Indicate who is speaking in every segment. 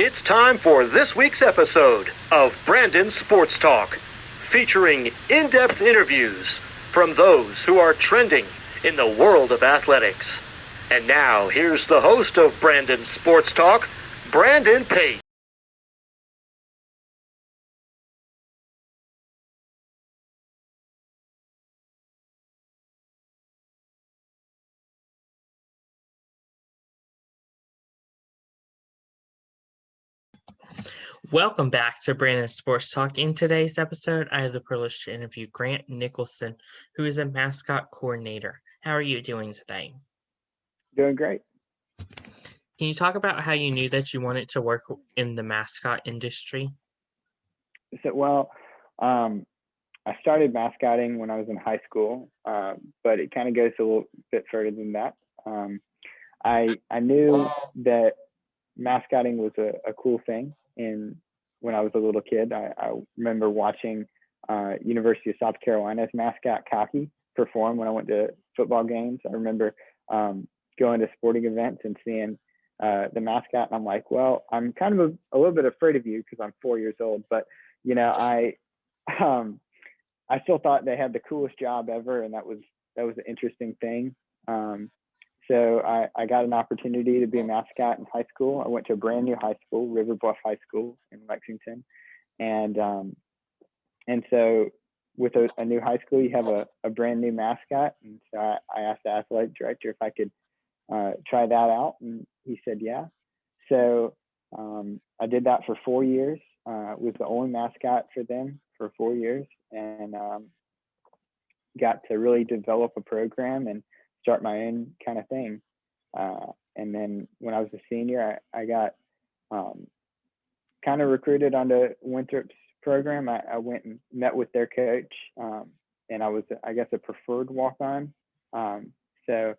Speaker 1: It's time for this week's episode of Brandon Sports Talk, featuring in-depth interviews from those who are trending in the world of athletics. And now, here's the host of Brandon Sports Talk, Brandon Pate.
Speaker 2: Welcome back to Brandon Sports Talk. In today's episode, I have the privilege to interview Grant Nicholson, who is a mascot coordinator. How are you doing today?
Speaker 3: Doing great.
Speaker 2: Can you talk about how you knew that you wanted to work in the mascot industry?
Speaker 3: I started mascotting when I was in high school, but it kind of goes a little bit further than that. I knew that mascotting was a cool thing. When I was a little kid, I remember watching University of South Carolina's mascot Cocky perform when I went to football games. I remember going to sporting events and seeing the mascot, and I'm like, well, I'm kind of a little bit afraid of you because I'm 4 years old, but I still thought they had the coolest job ever, and that was an interesting thing. So I got an opportunity to be a mascot in high school. I went to a brand new high school, River Bluff High School in Lexington. And so with a new high school, you have a brand new mascot. And so I asked the athletic director if I could try that out. And he said, yeah. So I did that for 4 years, was the only mascot for them for 4 years, and got to really develop a program and start my own kind of thing. And then when I was a senior, I got kind of recruited onto Winthrop's program. I went and met with their coach, and I was, I guess, a preferred walk-on. So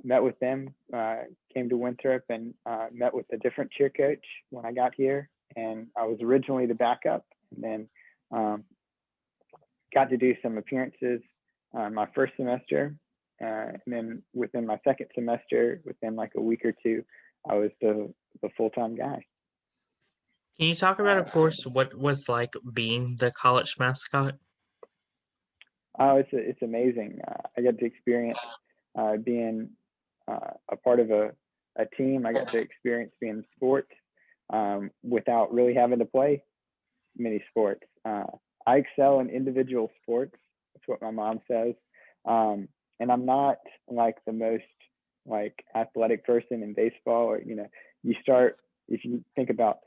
Speaker 3: met with them, came to Winthrop, and met with a different cheer coach when I got here. And I was originally the backup, and then got to do some appearances my first semester. And then within my second semester, within like a week or two, I was the full-time guy.
Speaker 2: Can you talk about, of course, what was like being the college mascot?
Speaker 3: Oh, it's amazing. I got to experience being a part of a team. I got to experience being in sports without really having to play many sports. I excel in individual sports. That's what my mom says. And I'm not like the most like athletic person in baseball, or you start, if you think about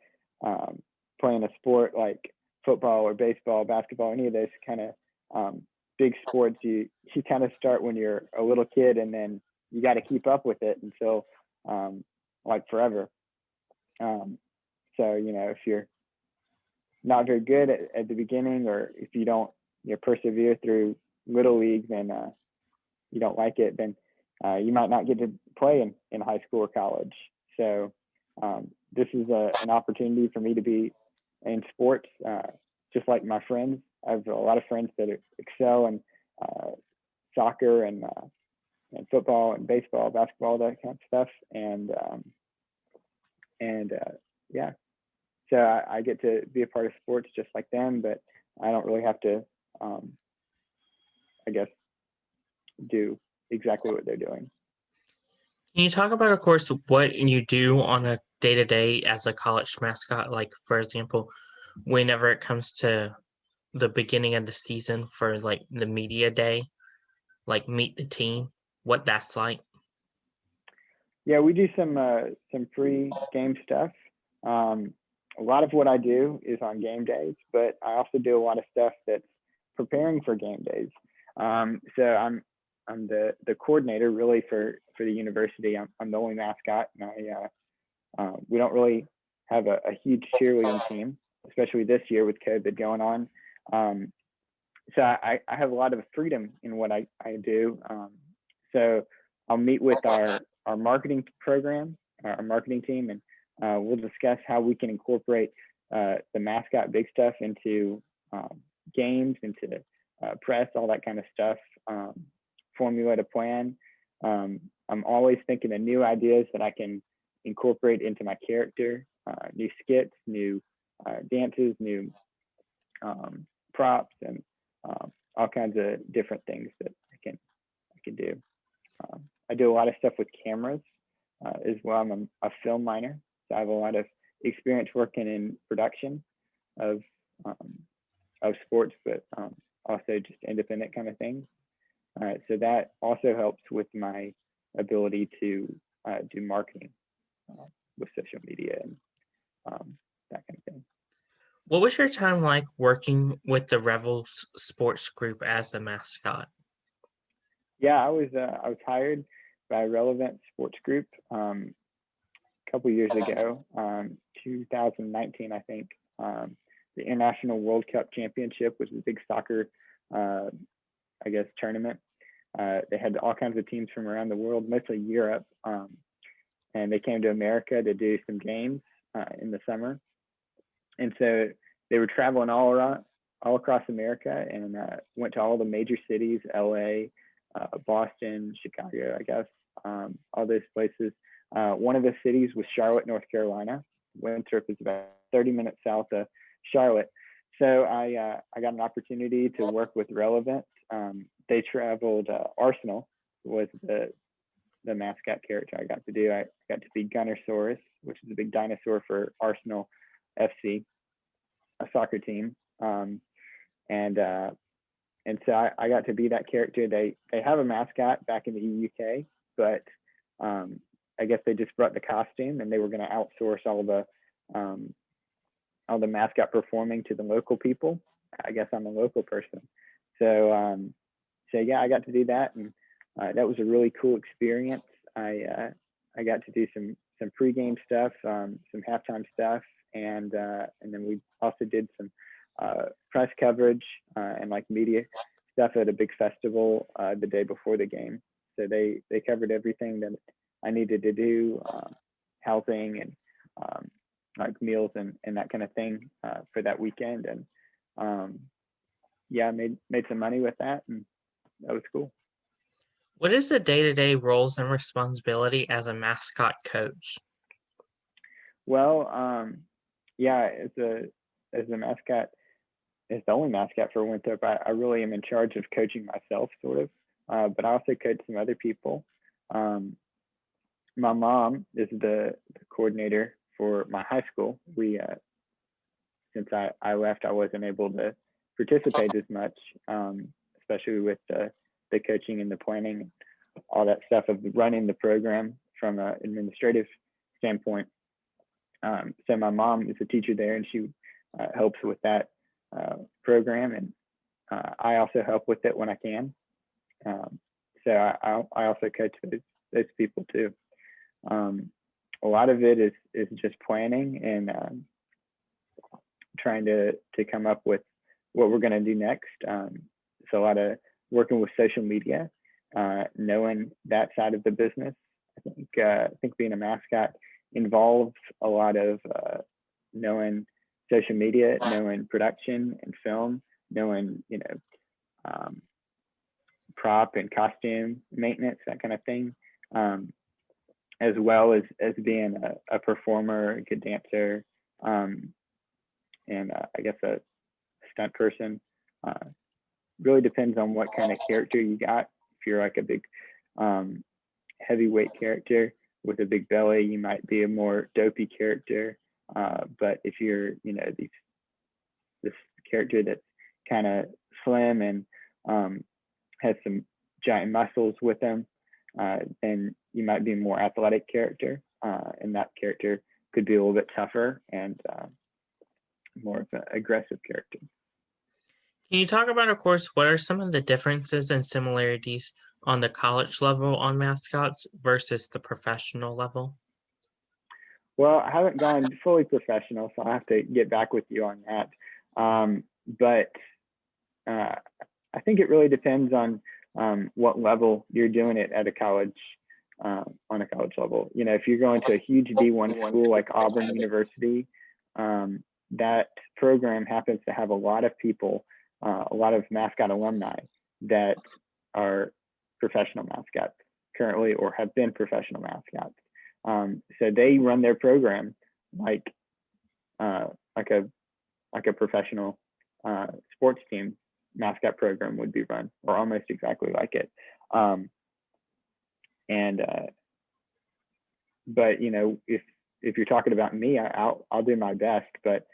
Speaker 3: playing a sport like football or baseball, basketball, any of those kind of big sports, you kind of start when you're a little kid, and then you got to keep up with it until like forever. So if you're not very good at the beginning, or if you don't persevere through little league, then you don't like it, then you might not get to play in high school or college. So this is an opportunity for me to be in sports, just like my friends. I have a lot of friends that excel in soccer and football and baseball, basketball, that kind of stuff. And yeah, so I get to be a part of sports just like them, but I don't really have to, I guess, do exactly what they're doing.
Speaker 2: Can you talk about, of course, what you do on a day-to-day as a college mascot? Like, for example, whenever it comes to the beginning of the season for like the media day, like meet the team, what that's like?
Speaker 3: Yeah, we do some pre-game stuff. A lot of what I do is on game days, but I also do a lot of stuff that's preparing for game days. So I'm the coordinator really for the university. I'm the only mascot, and we don't really have a huge cheerleading team, especially this year with COVID going on. So I have a lot of freedom in what I do. So I'll meet with our marketing program, our marketing team, and we'll discuss how we can incorporate the mascot big stuff into games, into press, all that kind of stuff. Formulate a plan. I'm always thinking of new ideas that I can incorporate into my character. new skits, new dances, new props, and all kinds of different things that I can do. I do a lot of stuff with cameras as well. I'm a film minor, so I have a lot of experience working in production of sports, but also just independent kind of things. So that also helps with my ability to do marketing with social media and that kind of thing.
Speaker 2: What was your time like working with the Rebels sports group as a mascot?
Speaker 3: Yeah, I was hired by Relevant Sports Group a couple years ago, 2019, I think. The International World Cup Championship was a big soccer, tournament. They had all kinds of teams from around the world, mostly Europe, and they came to America to do some games in the summer. And so they were traveling all across America and went to all the major cities, LA, Boston, Chicago, I guess, all those places. One of the cities was Charlotte, North Carolina. Winthrop is about 30 minutes south of Charlotte. So I got an opportunity to work with Relevant. They traveled, Arsenal was the mascot character I got to do. I got to be Gunnersaurus, which is a big dinosaur for Arsenal FC, a soccer team. And so I got to be that character. They have a mascot back in the UK, but I guess they just brought the costume, and they were going to outsource all the mascot performing to the local people. I guess I'm a local person, so yeah, I got to do that, and that was a really cool experience. I got to do some pregame stuff, some halftime stuff, and then we also did some press coverage and like media stuff at a big festival the day before the game. So they covered everything that I needed to do, housing and like meals and that kind of thing for that weekend. And yeah, I made some money with that, and that was cool.
Speaker 2: What is the day-to-day roles and responsibility as a mascot coach?
Speaker 3: Well, yeah, as a mascot, as the only mascot for Winthrop, I really am in charge of coaching myself, sort of, but I also coach some other people. My mom is the coordinator for my high school. We, since I left, I wasn't able to participate as much, especially with the coaching and the planning, all that stuff of running the program from an administrative standpoint. So my mom is a teacher there, and she helps with that program, and I also help with it when I can. So I also coach those people too. A lot of it is just planning and trying to come up with what we're going to do next. It's a lot of working with social media, knowing that side of the business. I think being a mascot involves a lot of knowing social media, knowing production and film, knowing prop and costume maintenance, that kind of thing, as well as being a performer, a good dancer, and I guess a stunt person. Really depends on what kind of character you got. If you're like a big heavyweight character with a big belly, you might be a more dopey character. But if you're, this character that's kind of slim and has some giant muscles with them, then you might be a more athletic character, and that character could be a little bit tougher and more of an aggressive character.
Speaker 2: Can you talk about, of course, what are some of the differences and similarities on the college level on mascots versus the professional level?
Speaker 3: Well, I haven't gone fully professional, so I'll have to get back with you on that. But I think it really depends on what level you're doing it at a college, on a college level. If you're going to a huge D1 school like Auburn University, that program happens to have a lot of people, a lot of mascot alumni that are professional mascots currently or have been professional mascots. So they run their program like like a professional sports team mascot program would be run, or almost exactly like it. But if you're talking about me, I'll do my best, but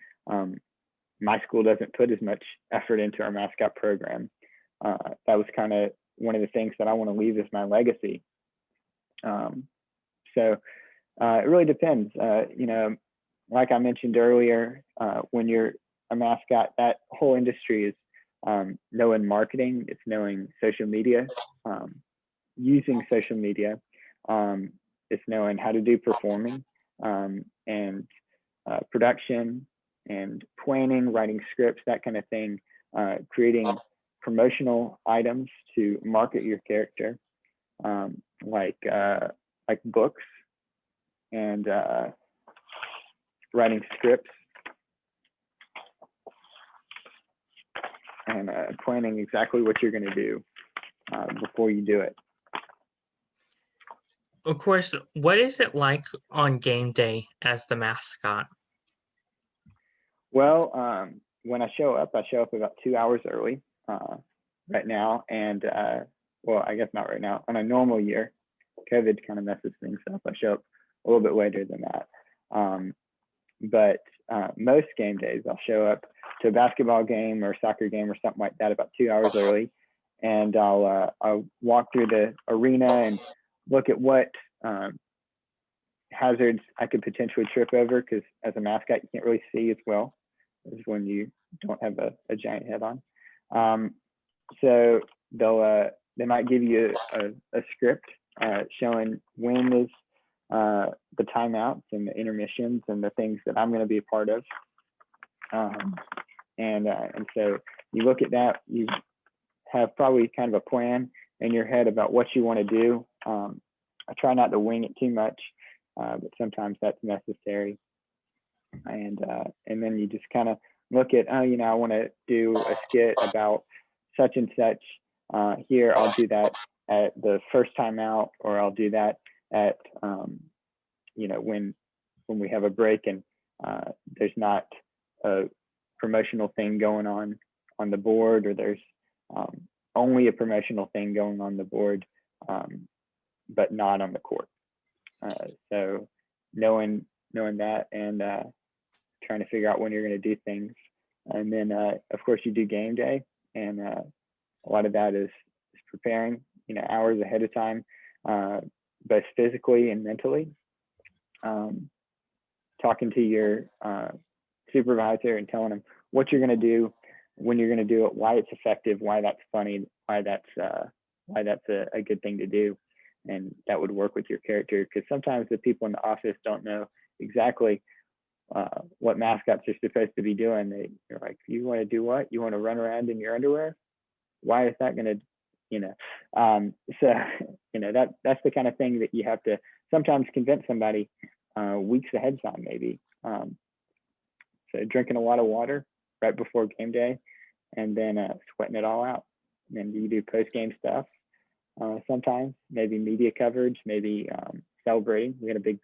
Speaker 3: my school doesn't put as much effort into our mascot program. That was kind of one of the things that I want to leave as my legacy. So it really depends. Like I mentioned earlier, when you're a mascot, that whole industry is knowing marketing, it's knowing social media, using social media, it's knowing how to do performing, and production and planning, writing scripts, that kind of thing, creating promotional items to market your character, like books, and writing scripts, and planning exactly what you're going to do before you do it.
Speaker 2: Of course, what is it like on game day as the mascot?
Speaker 3: Well, when I show up about 2 hours early right now. And well, I guess not right now. On a normal year, COVID kind of messes things up. I show up a little bit later than that. But most game days, I'll show up to a basketball game or soccer game or something like that about 2 hours early. And I'll walk through the arena and look at what hazards I could potentially trip over, because as a mascot, you can't really see as well as when you don't have a giant head on. So they might give you a script showing when is the timeouts and the intermissions and the things that I'm going to be a part of. And so you look at that, you have probably kind of a plan in your head about what you want to do. I try not to wing it too much, but sometimes that's necessary. And then you just kind of look at, I want to do a skit about such and such. Here, I'll do that at the first time out, or I'll do that at, when we have a break and there's not a promotional thing going on the board, or there's only a promotional thing going on the board, but not on the court. So knowing that, and trying to figure out when you're going to do things. And then, of course, you do game day, and a lot of that is preparing, hours ahead of time, both physically and mentally. Talking to your supervisor and telling them what you're going to do, when you're going to do it, why it's effective, why that's funny, why that's a good thing to do, and that would work with your character. Because sometimes the people in the office don't know exactly what mascots are supposed to be doing. They're like, you want to do what? You want to run around in your underwear? Why is that going to, so, that's the kind of thing that you have to sometimes convince somebody weeks ahead of time, maybe. So drinking a lot of water right before game day, and then sweating it all out. And then you do post-game stuff sometimes, maybe media coverage, maybe celebrating. We had a big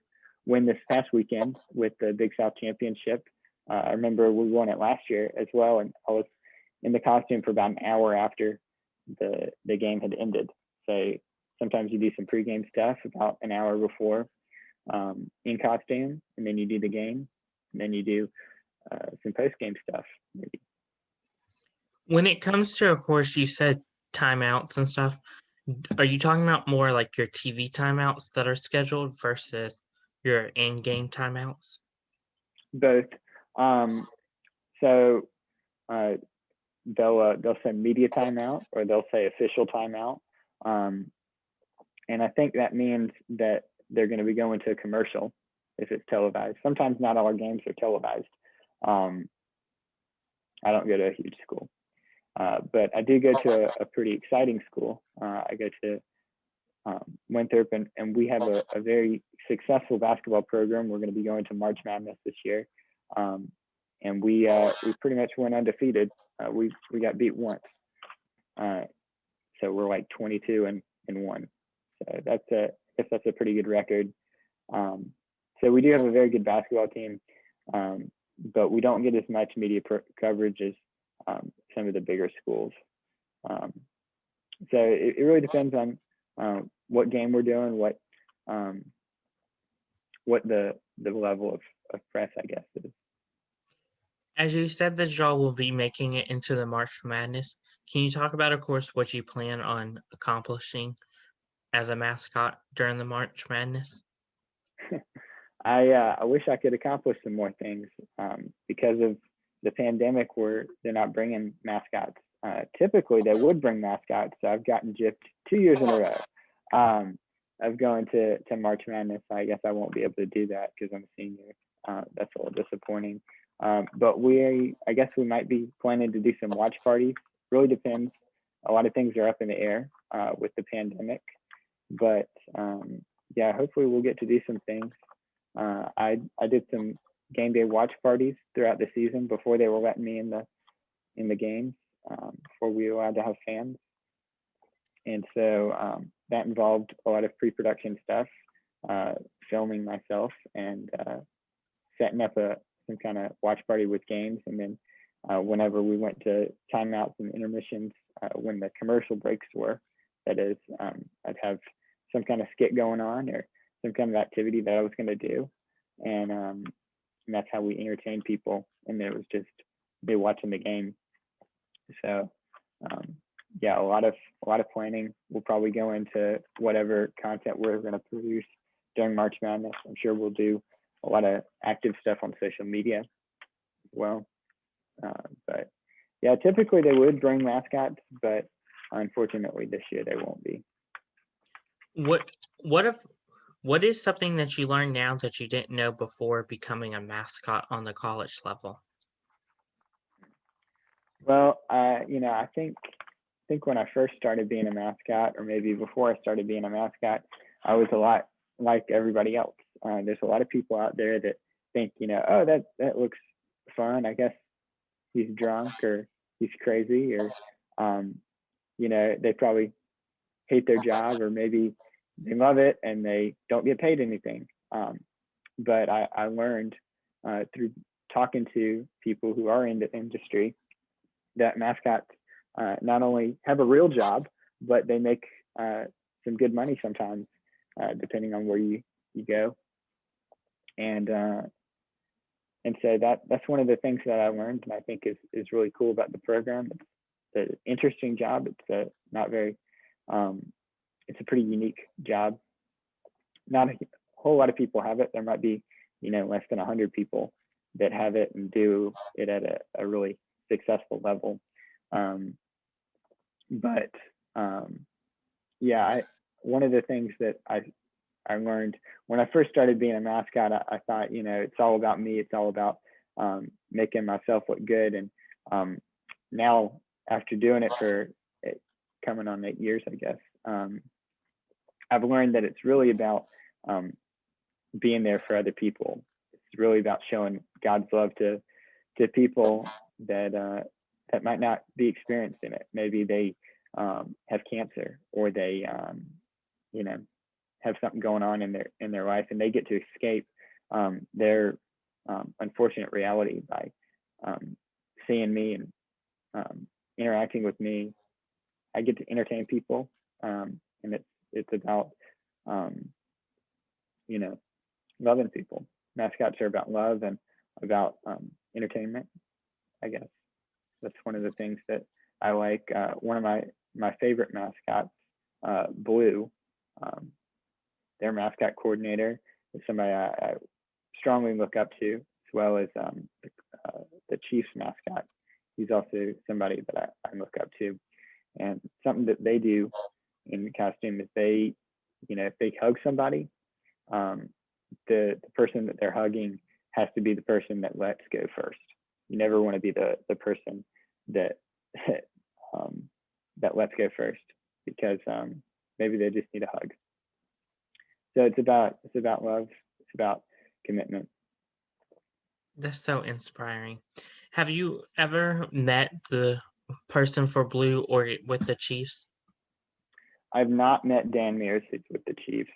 Speaker 3: win this past weekend with the Big South Championship. I remember we won it last year as well, and I was in the costume for about an hour after the game had ended. So sometimes you do some pregame stuff about an hour before in costume, and then you do the game, and then you do some post-game stuff maybe.
Speaker 2: When it comes to, of course, you said timeouts and stuff, are you talking about more like your TV timeouts that are scheduled versus your in-game timeouts?
Speaker 3: Both. So they'll say media timeout, or they'll say official timeout, and I think that means that they're going to be going to a commercial if it's televised. Sometimes not all our games are televised. I don't go to a huge school, but I do go to a pretty exciting school. I go to Winthrop, and we have a very successful basketball program. We're going to be going to March Madness this year, and we pretty much went undefeated. We got beat once, so we're like 22-1. So that's a pretty good record. So we do have a very good basketball team, but but we don't get as much media coverage as some of the bigger schools. So it really depends on what game we're doing, what the level of press, I guess, is.
Speaker 2: As you said, that y'all will be making it into the March Madness. Can you talk about, of course, what you plan on accomplishing as a mascot during the March Madness?
Speaker 3: I wish I could accomplish some more things because of the pandemic where they're not bringing mascots. Typically, they would bring mascots. So I've gotten gypped 2 years in a row of going to March Madness. I guess I won't be able to do that because I'm a senior. That's a little disappointing. But I guess we might be planning to do some watch parties. Really depends. A lot of things are up in the air with the pandemic. But yeah, hopefully we'll get to do some things. I did some game day watch parties throughout the season before they were letting me in the games, before we were allowed to have fans. And so that involved a lot of pre-production stuff, filming myself and setting up some kind of watch party with games. And then whenever we went to timeouts and intermissions, when the commercial breaks were, that is, I'd have some kind of skit going on or some kind of activity that I was going to do. And that's how we entertained people. And it was just they watching the game. So yeah, a lot of planning. We'll probably go into whatever content we're going to produce during March Madness. I'm sure we'll do a lot of active stuff on social media as well. But yeah, typically they would bring mascots, but unfortunately this year they won't be.
Speaker 2: What is something that you learned now that you didn't know before becoming a mascot on the college level?
Speaker 3: Well, I think when I first started being a mascot, or maybe before I started being a mascot, I was a lot like everybody else. There's a lot of people out there that think, oh, that looks fun. I guess he's drunk or he's crazy, or they probably hate their job, or maybe they love it and they don't get paid anything. But I learned through talking to people who are in the industry that mascots not only have a real job, but they make some good money sometimes, depending on where you go. And so that's one of the things that I learned, and I think is really cool about the program. It's an interesting job. It's not very it's a pretty unique job. Not a whole lot of people have it. There might be, less than 100 people that have it and do it at a really successful level. But yeah, one of the things that I learned when I first started being a mascot, I thought, it's all about me. It's all about making myself look good. And now, after doing it for coming on 8 years, I guess, I've learned that it's really about being there for other people. It's really about showing God's love to people that might not be experienced in it. Maybe they have cancer, or they have something going on in their life, and they get to escape their unfortunate reality by seeing me and interacting with me. I get to entertain people, and it's about loving people. Mascots are about love and about entertainment, I guess. That's one of the things that I like. One of my favorite mascots, Blue, their mascot coordinator, is somebody I strongly look up to, as well as the Chiefs mascot. He's also somebody that I look up to. And something that they do in the costume is they, if they hug somebody, the person that they're hugging has to be the person that lets go first. You never want to be the person that that lets go first, because maybe they just need a hug. So it's about love. It's about commitment.
Speaker 2: That's so inspiring. Have you ever met the person for Blue or with the Chiefs?
Speaker 3: I've not met Dan Mears with the Chiefs.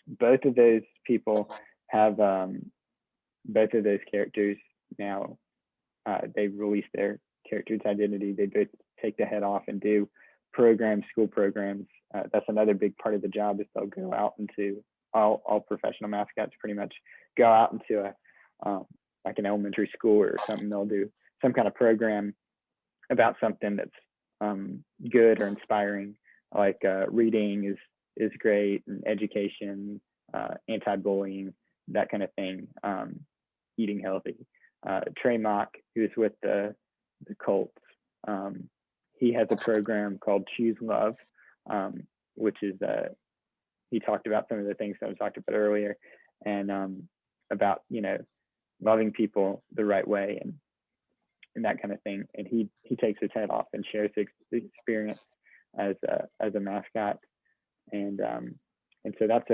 Speaker 3: Both of those people have both of those characters now they've released their character's identity. They take the head off and do school programs. That's another big part of the job, is they'll go out into all professional mascots pretty much go out into like an elementary school or something. They'll do some kind of program about something that's good or inspiring, like reading is great, and education, anti-bullying, that kind of thing, eating healthy. Trey Mock, who's with the Colts, he has a program called Choose Love, which is he talked about some of the things that I talked about earlier, and about loving people the right way and that kind of thing. And he takes his head off and shares his experience as a mascot, and so that's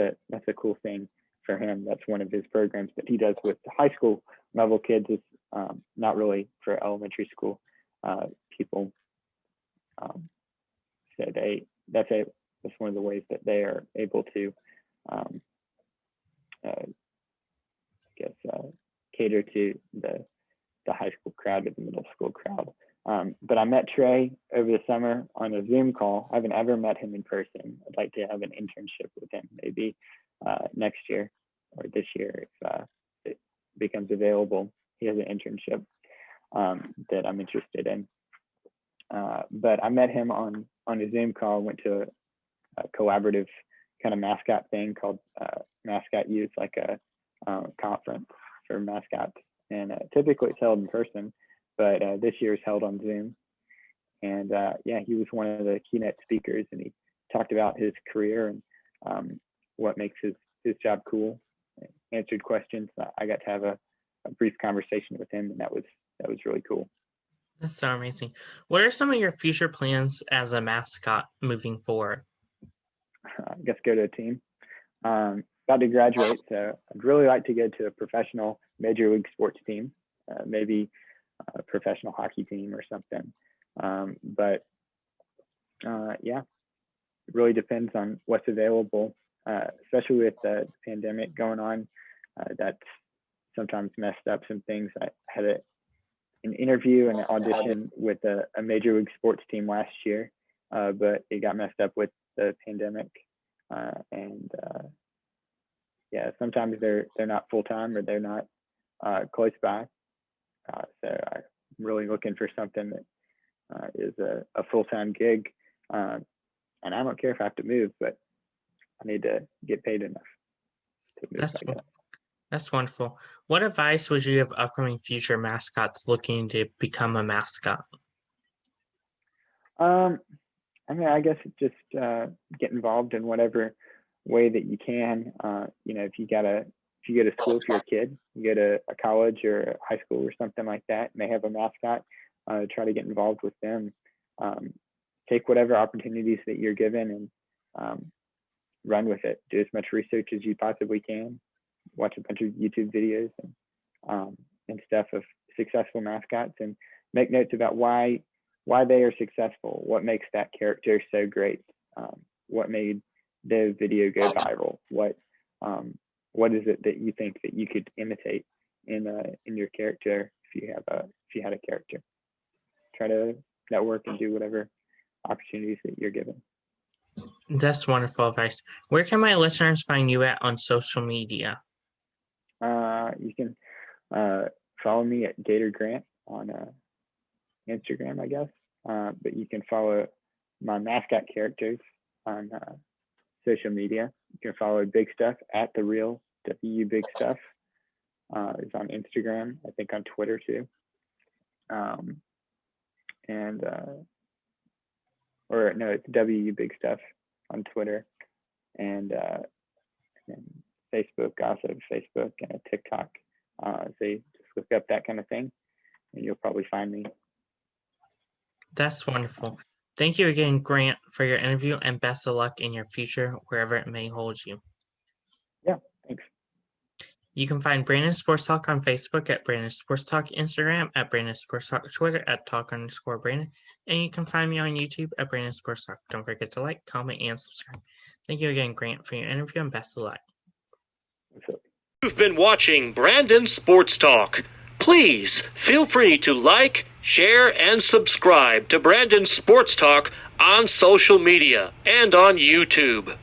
Speaker 3: a cool thing for him. That's one of his programs that he does with high school level kids. Is not really for elementary school people. So that's one of the ways that they are able to cater to the high school crowd or the middle school crowd. But I met Trey over the summer on a Zoom call. I haven't ever met him in person. I'd like to have an internship with him maybe next year or this year if it becomes available. He has an internship that I'm interested in. But I met him on a Zoom call, went to a collaborative kind of mascot thing called Mascot Youth, like a conference for mascots. And typically it's held in person, but this year is held on Zoom. And he was one of the keynote speakers, and he talked about his career and what makes his job cool, answered questions. I got to have a brief conversation with him, and that was really cool.
Speaker 2: That's so amazing. What are some of your future plans as a mascot moving forward?
Speaker 3: I guess go to a team. About to graduate, so I'd really like to go to a professional major league sports team, maybe a professional hockey team or something. But it really depends on what's available, especially with the pandemic going on. That's sometimes messed up some things. I had an interview and an audition with a major league sports team last year, but it got messed up with the pandemic. Sometimes they're not full-time, or they're not close by. So I'm really looking for something that is a full-time gig. And I don't care if I have to move, but I need to get paid enough to move.
Speaker 2: That's wonderful. What advice would you give upcoming future mascots looking to become a mascot?
Speaker 3: I guess just get involved in whatever way that you can. If you go to school, if you're a kid, you go to a college or a high school or something like that, and they have a mascot, try to get involved with them. Take whatever opportunities that you're given and run with it. Do as much research as you possibly can. Watch a bunch of YouTube videos and stuff of successful mascots, and make notes about why they are successful, what makes that character so great, what made the video go viral, what is it that you think that you could imitate in your character if you had a character. Try to network and do whatever opportunities that you're given.
Speaker 2: That's wonderful advice. Where can my listeners find you at on social media?
Speaker 3: You can follow me at Gator Grant on Instagram, I guess. But you can follow my mascot characters on social media. You can follow Big Stuff at The Real WU Big Stuff. Is on Instagram, I think on Twitter too. It's WU Big Stuff on Twitter, and Facebook, also Facebook and TikTok. So you just look up that kind of thing, and you'll probably find me.
Speaker 2: That's wonderful. Thank you again, Grant, for your interview, and best of luck in your future, wherever it may hold you.
Speaker 3: Yeah, thanks.
Speaker 2: You can find Brandon Sports Talk on Facebook at Brandon Sports Talk, Instagram at Brandon Sports Talk, Twitter at Talk_Brandon, and you can find me on YouTube at Brandon Sports Talk. Don't forget to like, comment, and subscribe. Thank you again, Grant, for your interview, and best of luck.
Speaker 1: You've been watching Brandon Sports Talk. Please feel free to like, share, and subscribe to Brandon Sports Talk on social media and on YouTube.